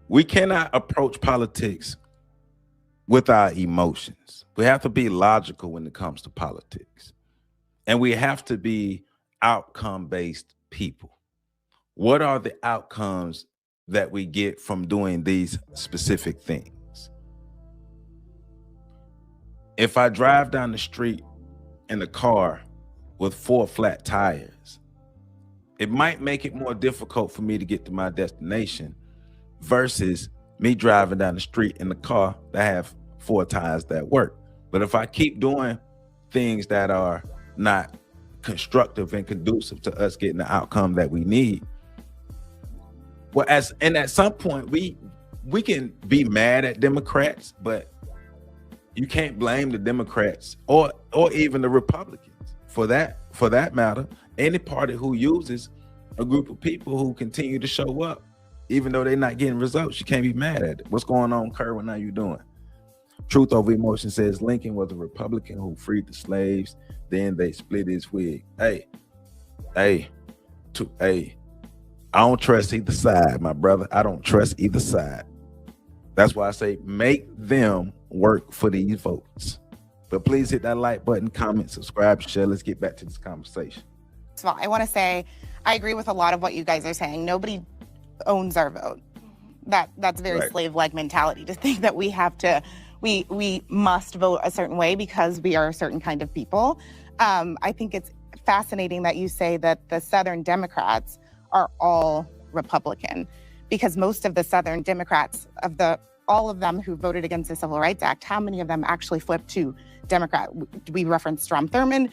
We cannot approach politics with our emotions. We have to be logical when it comes to politics. And we have to be outcome-based people. What are the outcomes that we get from doing these specific things? If I drive down the street in a car with 4 flat tires, it might make it more difficult for me to get to my destination versus me driving down the street in the car that have 4 tires that work. But if I keep doing things that are not constructive and conducive to us getting the outcome that we need, well, and at some point we can be mad at Democrats, but you can't blame the Democrats or even the Republicans for that matter. Any party who uses a group of people who continue to show up, even though they're not getting results, you can't be mad at it. What's going on, Kerwin? How you doing? Truth Over Emotion says Lincoln was a Republican who freed the slaves. Then they split his wig. Hey, I don't trust either side, my brother. I don't trust either side. That's why I say make them work for these votes. But please hit that like button, comment, subscribe, share. Let's get back to this conversation. So I want to say I agree with a lot of what you guys are saying. Nobody owns our vote. That's very Right. slave-like mentality to think that we have to, we must vote a certain way because we are a certain kind of people. I think it's fascinating that you say that the Southern Democrats are all Republican, because most of the Southern Democrats, all of them who voted against the Civil Rights Act, how many of them actually flipped to Democrat? We referenced Strom Thurmond.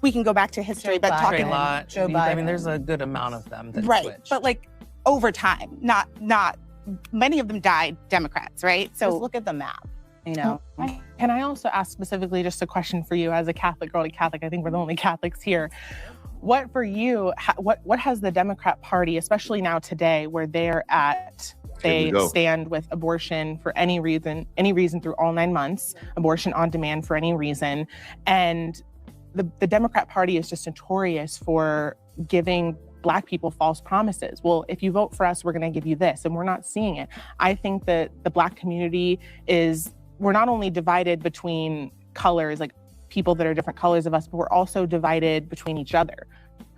We can go back to history, but talking Joe Biden. I mean, there's a good amount of them that switched. But like over time, not many of them died Democrats, right? So just look at the map, you know. Can I also ask specifically just a question for you as a Catholic, girl to Catholic? I think we're the only Catholics here. What for you, what has the Democrat Party, especially now today, where they stand with abortion for any reason through all 9 months, abortion on demand for any reason, and the Democrat Party is just notorious for giving Black people false promises. Well, if you vote for us, we're going to give you this, and we're not seeing it. I think that the Black community we're not only divided between colors, like people that are different colors of us, but we're also divided between each other,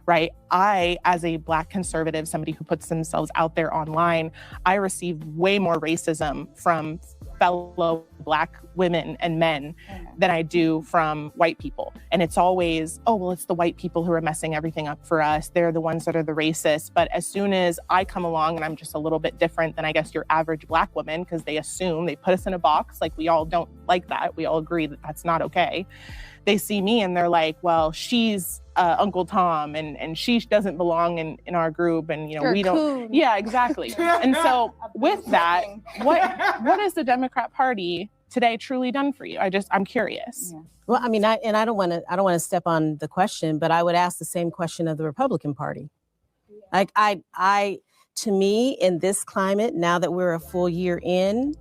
right? I, as a Black conservative, somebody who puts themselves out there online, I receive way more racism from fellow Black women and men than I do from white people. And it's always, oh, well, it's the white people who are messing everything up for us. They're the ones that are the racists. But as soon as I come along and I'm just a little bit different than I guess your average Black woman, because they put us in a box, like we all don't like that. We all agree that that's not okay. They see me and they're like, well, she's Uncle Tom and she doesn't belong in our group, and we don't. Yeah, exactly. And so with that, what has the Democrat Party today truly done for you? I'm curious. Yeah. Well, I mean, I don't want to step on the question, but I would ask the same question of the Republican Party. Like to me, in this climate, now that we're a full year in,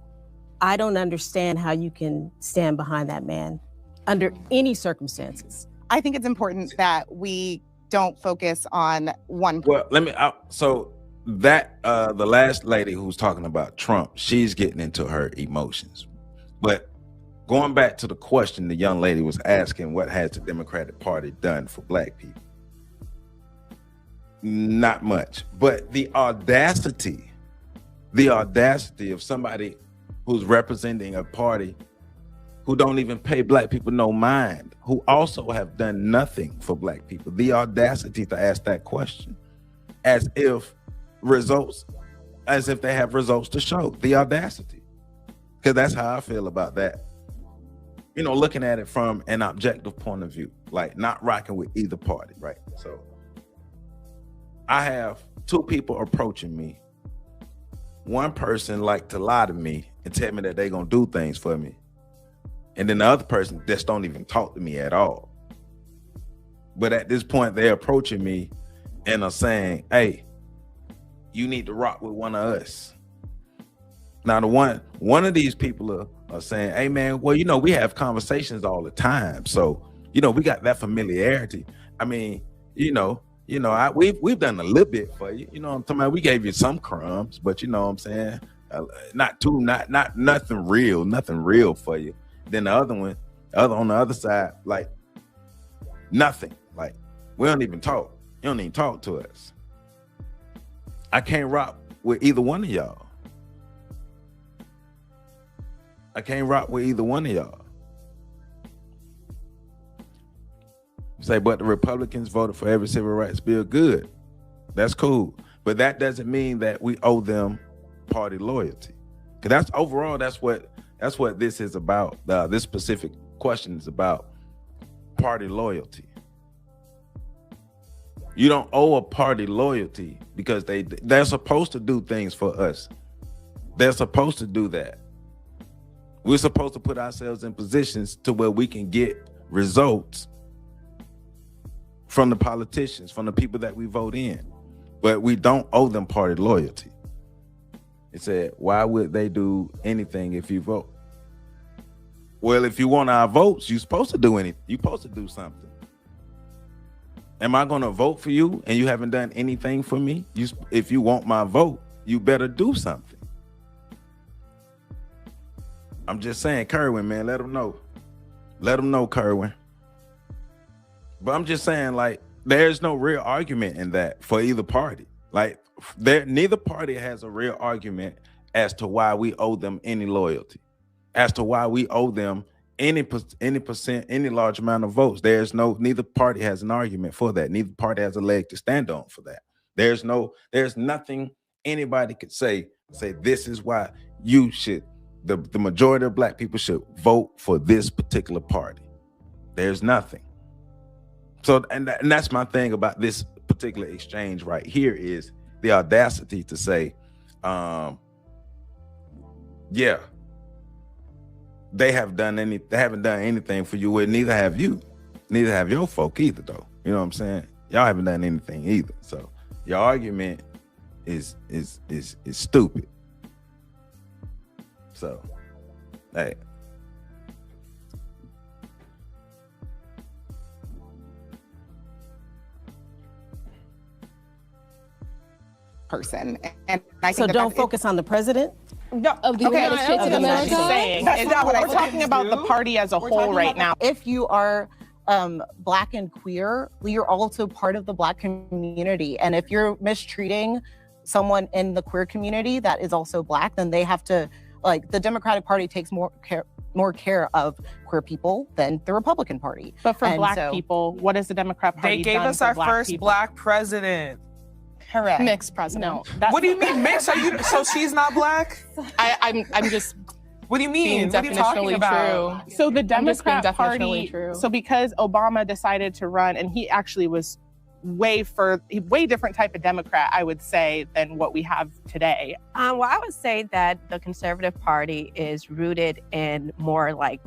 I don't understand how you can stand behind that man under any circumstances. I think it's important that we don't focus on one. Well, so that the last lady who's talking about Trump, she's getting into her emotions. But going back to the question the young lady was asking, what has the Democratic Party done for Black people? Not much. But the audacity of somebody who's representing a party who don't even pay Black people no mind, who also have done nothing for Black people. The audacity to ask that question as if they have results to show. The audacity. Because that's how I feel about that. Looking at it from an objective point of view, like not rocking with either party, right? So I have 2 people approaching me. One person like to lie to me and tell me that they're gonna do things for me. And then the other person just don't even talk to me at all. But at this point, they're approaching me and are saying, hey, you need to rock with one of us. Now, one of these people are saying, hey, man, well, we have conversations all the time. So, we got that familiarity. I mean, we've done a little bit for you. You know what I'm talking about? We gave you some crumbs, but you know what I'm saying? not nothing real for you. Then the other one, on the other side, like nothing. Like we don't even talk. You don't even talk to us. I can't rock with either one of y'all. Say, but the Republicans voted for every civil rights bill. Good. That's cool. But that doesn't mean that we owe them party loyalty. Because that's what this is about. This specific question is about party loyalty. You don't owe a party loyalty because they're supposed to do things for us. They're supposed to do that. We're supposed to put ourselves in positions to where we can get results from the politicians, from the people that we vote in. But we don't owe them party loyalty. It said, why would they do anything if you vote? Well, if you want our votes, you're supposed to do anything. You're supposed to do something. Am I going to vote for you and you haven't done anything for me? If you want my vote, you better do something. I'm just saying, Kerwin, man, let them know. Let them know, Kerwin. But I'm just saying, like, there's no real argument in that for either party. Like, neither party has a real argument as to why we owe them any loyalty, as to why we owe them any percent, any large amount of votes. Neither party has an argument for that. Neither party has a leg to stand on for that. There's nothing anybody could say this is why you should, the majority of black people should vote for this particular party. There's nothing. So, and that's my thing about this particular exchange right here is the audacity to say, yeah, they haven't done anything for you. Well, neither have you. Neither have your folk either, though. You know what I'm saying? Y'all haven't done anything either. So your argument is stupid. So, hey. Person, and I think so don't focus on the president. No, of the United States of America. That's not what we're talking about. The party as a whole right now. If you are Black and queer, you're also part of the Black community, and if you're mistreating someone in the queer community that is also Black, then they have to, like, the Democratic Party takes more care of queer people than the Republican Party. But for Black people, what is the Democrat Party? They gave us our first people? Black president. Correct. Mixed president. No, what do you mean mixed? So she's not Black? I'm just. What do you mean? What are you talking about? True. So the Democrat Party. So because Obama decided to run, and he actually was way different type of Democrat, I would say, than what we have today. Well, I would say that the Conservative Party is rooted in more like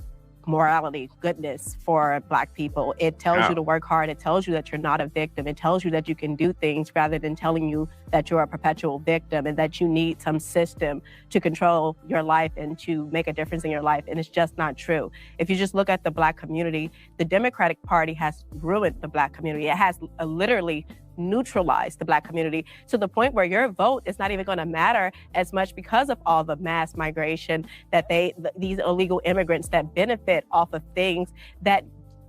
morality, goodness for Black people. It tells you to work hard. It tells you that you're not a victim. It tells you that you can do things rather than telling you that you're a perpetual victim and that you need some system to control your life and to make a difference in your life. And it's just not true. If you just look at the Black community, the Democratic Party has ruined the Black community. It has literally neutralized the Black community to the point where your vote is not even going to matter as much because of all the mass migration that these illegal immigrants that benefit off of things that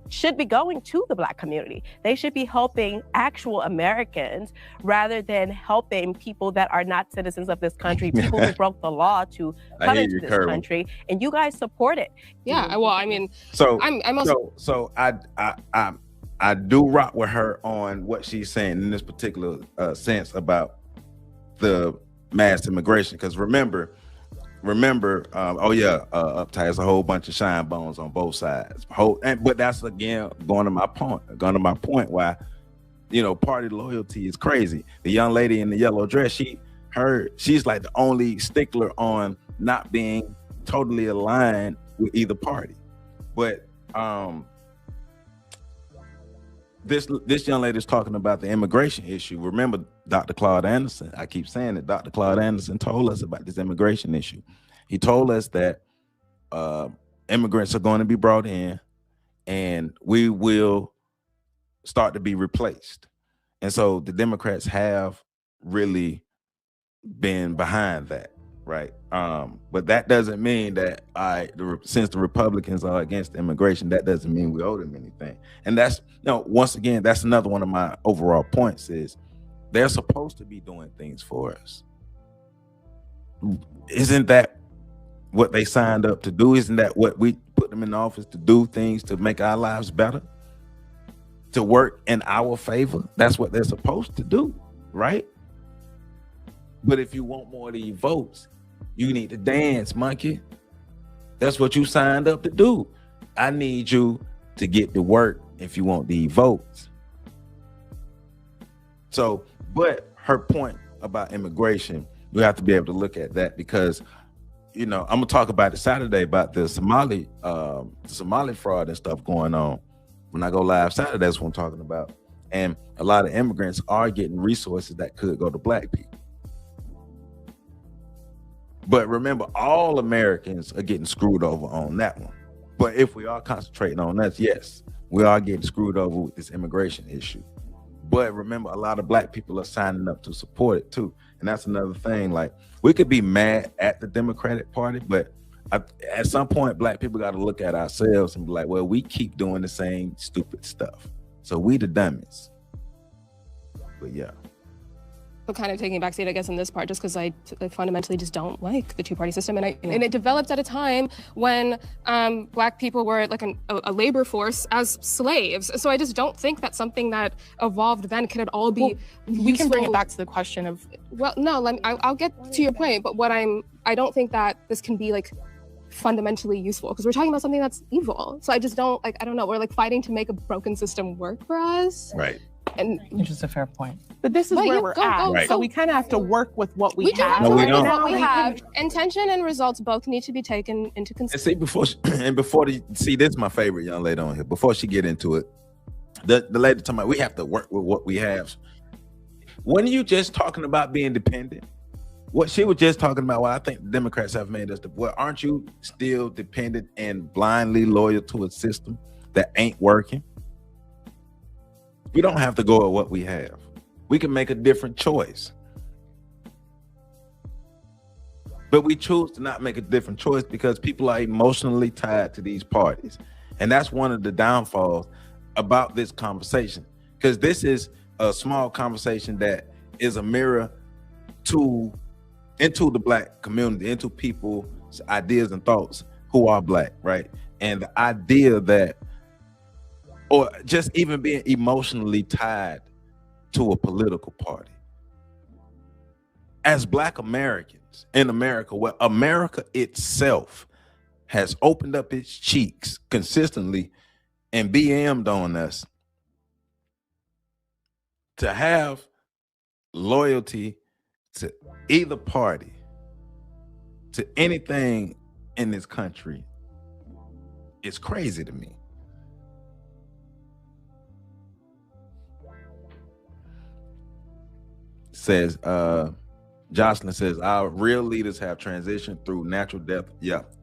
should be going to the Black community. They should be helping actual Americans rather than helping people that are not citizens of this country, people who broke the law to come into this country, and you guys support it. Yeah, well, I mean, I'm also I do rock with her on what she's saying in this particular sense about the mass immigration. Because remember, Uptight, there's a whole bunch of shine bones on both sides. But that's again going to my point. Why, party loyalty is crazy. The young lady in the yellow dress, she's like the only stickler on not being totally aligned with either party. But this young lady is talking about the immigration issue. Remember Dr. Claude Anderson? I keep saying it. Dr. Claude Anderson told us about this immigration issue. He told us that immigrants are going to be brought in and we will start to be replaced. And so the Democrats have really been behind that, right? But that doesn't mean that since the Republicans are against immigration, that doesn't mean we owe them anything. And that's, once again, that's another one of my overall points is they're supposed to be doing things for us. Isn't that what they signed up to do? Isn't that what we put them in office to do, things to make our lives better, to work in our favor? That's what they're supposed to do, right? But if you want more of these votes, you need to dance, monkey. That's what you signed up to do. I need you to get to work if you want these votes. So, but her point about immigration, you have to be able to look at that because, I'm gonna talk about it Saturday about the Somali fraud and stuff going on. When I go live Saturday, that's what I'm talking about. And a lot of immigrants are getting resources that could go to Black people. But remember, all Americans are getting screwed over on that one. But if we are concentrating on that, yes, we are getting screwed over with this immigration issue. But remember, a lot of Black people are signing up to support it too. And that's another thing. Like, we could be mad at the Democratic Party, but at some point, Black people got to look at ourselves and be like, well, we keep doing the same stupid stuff. So we the dummies. But yeah. But kind of taking a backseat, I guess, in this part, just because I fundamentally just don't like the two-party system. And it developed at a time when Black people were like a labor force as slaves. So I just don't think that's something that evolved then could at all be useful. We can bring it back to the question of... Well, no, I'll get to your point, but I don't think that this can be like fundamentally useful because we're talking about something that's evil. So I just don't, I don't know, we're like fighting to make a broken system work for us. Right. And which is a fair point. But this is where we're at. Right. So we kind of have to work with what we have. No, we don't. What we have. Intention and results both need to be taken into consideration. See, this is my favorite young lady on here. Before she get into it, the lady talking about we have to work with what we have. When you just talking about being dependent, what she was just talking about, well, I think the Democrats have made us, well, aren't you still dependent and blindly loyal to a system that ain't working? We don't have to go with what we have. We can make a different choice. But we choose to not make a different choice because people are emotionally tied to these parties. And that's one of the downfalls about this conversation. Because this is a small conversation that is a mirror into the Black community, into people's ideas and thoughts who are Black, right? And the idea that, or just even being emotionally tied to a political party. As Black Americans in America, where America itself has opened up its cheeks consistently and BM'd on us, to have loyalty to either party, to anything in this country, is crazy to me. Says Jocelyn says our real leaders have transitioned through natural death,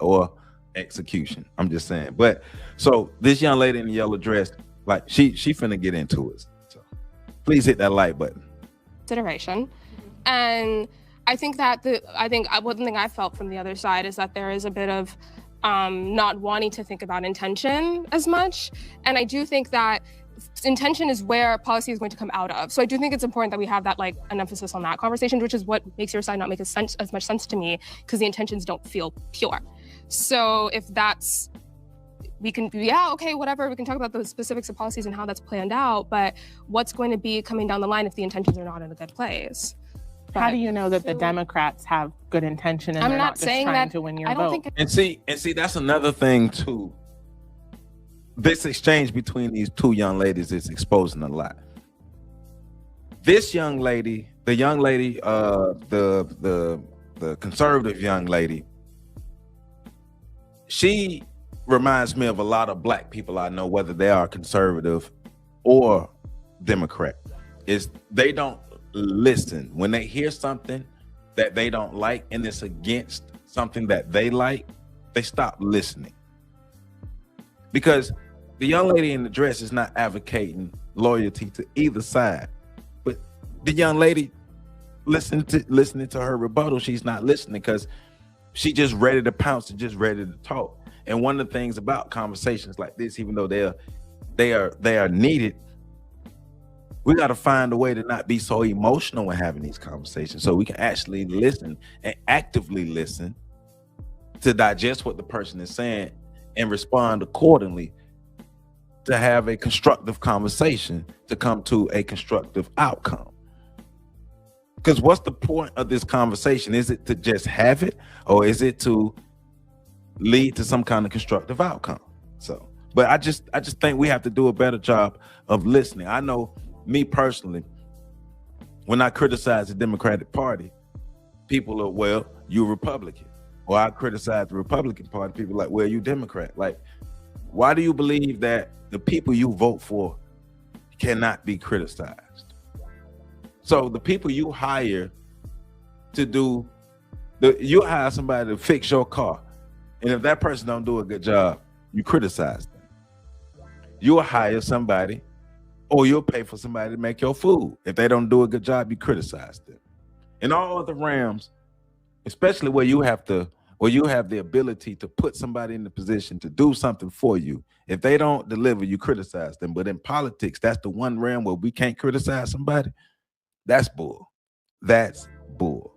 or execution. I'm just saying. But so this young lady in the yellow dress, like she finna get into it. So please hit that like button. Consideration. And I think that one thing I felt from the other side is that there is a bit of not wanting to think about intention as much. And I do think that intention is where policy is going to come out of. So I do think it's important that we have that, like, an emphasis on that conversation, which is what makes your side not make as much sense to me, because the intentions don't feel pure. So if that's, we can, okay, whatever, we can talk about the specifics of policies and how that's planned out, but what's going to be coming down the line if the intentions are not in a good place? But how do you know that the Democrats have good intention and they're not just trying to win your vote? And see, that's another thing too. This exchange between these two young ladies is exposing a lot. This young lady, the conservative young lady, she reminds me of a lot of Black people I know, whether they are conservative or Democrat. Is they don't listen when they hear something that they don't like and it's against something that they like, they stop listening. Because the young lady in the dress is not advocating loyalty to either side, but the young lady listening to her rebuttal, she's not listening because she just ready to pounce and just ready to talk. And one of the things about conversations like this, even though they are needed, we got to find a way to not be so emotional when having these conversations, so we can actually listen and actively listen to digest what the person is saying and respond accordingly to have a constructive conversation to come to a constructive outcome. Because what's the point of this conversation? Is it to just have it, or is it to lead to some kind of constructive outcome? So, but I just think we have to do a better job of listening. I know me personally, when I criticize the Democratic Party, people are, well, you're Republican. Or I criticize the Republican Party, people are like, well, you Democrat. Like, why do you believe that the people you vote for cannot be criticized? So the people you hire to you hire somebody to fix your car, and if that person don't do a good job, you criticize them. You'll hire somebody, or you'll pay for somebody to make your food. If they don't do a good job, you criticize them. In all other realms, especially where you have the ability to put somebody in the position to do something for you, if they don't deliver, you criticize them. But in politics, that's the one realm where we can't criticize somebody. That's bull. That's bull.